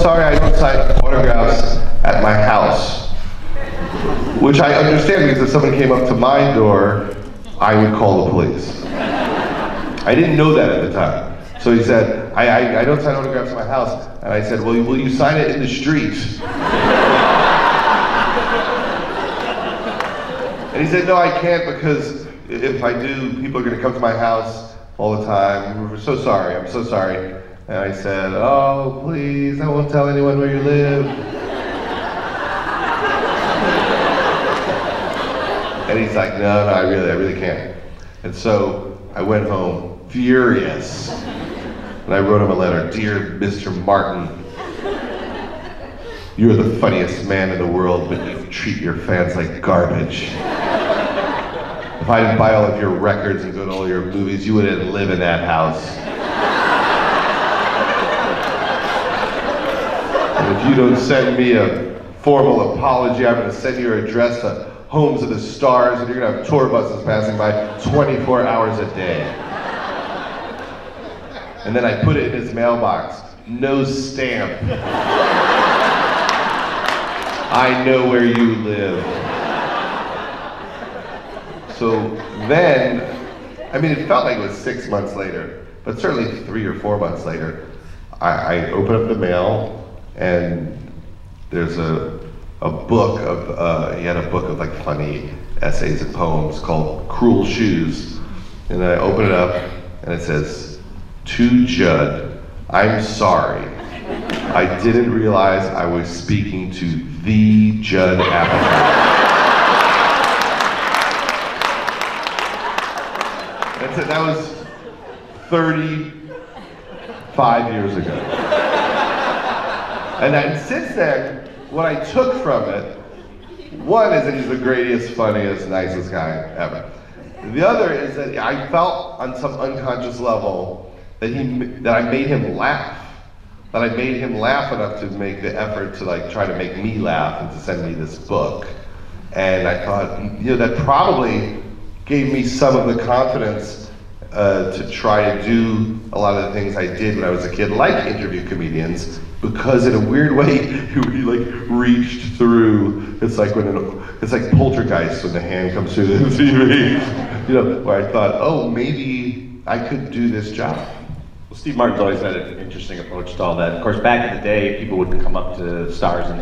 sorry, I don't sign autographs at my house. Which I understand, because if someone came up to my door, I would call the police. I didn't know that at the time. So he said, I don't sign autographs at my house. And I said, well, will you sign it in the street? And he said, no, I can't, because if I do, people are going to come to my house all the time. We're so sorry, I'm so sorry. And I said, oh, please, I won't tell anyone where you live. And he's like, no, I really can't. And so I went home furious. And I wrote him a letter. Dear Mr. Martin, you're the funniest man in the world, but you treat your fans like garbage. If I didn't buy all of your records and go to all your movies, you wouldn't live in that house. And if you don't send me a formal apology, I'm going to send your address to Homes of the Stars, and you're going to have tour buses passing by 24 hours a day. And then I put it in his mailbox. No stamp. I know where you live. So then, I mean, it felt like it was 6 months later, but certainly 3 or 4 months later, I open up the mail, and there's a book of, he had a book of like funny essays and poems called Cruel Shoes. And I open it up, and it says, to Judd, I'm sorry. I didn't realize I was speaking to the Judd Apatow. That was 35 years ago. And then since then, what I took from it, one is that he's the greatest, funniest, nicest guy ever. The other is that I felt on some unconscious level that I made him laugh. That I made him laugh enough to make the effort to like try to make me laugh and to send me this book. And I thought, that probably gave me some of the confidence to try to do a lot of the things I did when I was a kid, like interview comedians, because in a weird way, he like reached through. It's like it's like Poltergeist when the hand comes through the TV, where I thought, oh, maybe I could do this job. Well, Steve Martin's always had an interesting approach to all that. Of course, back in the day, people would come up to stars and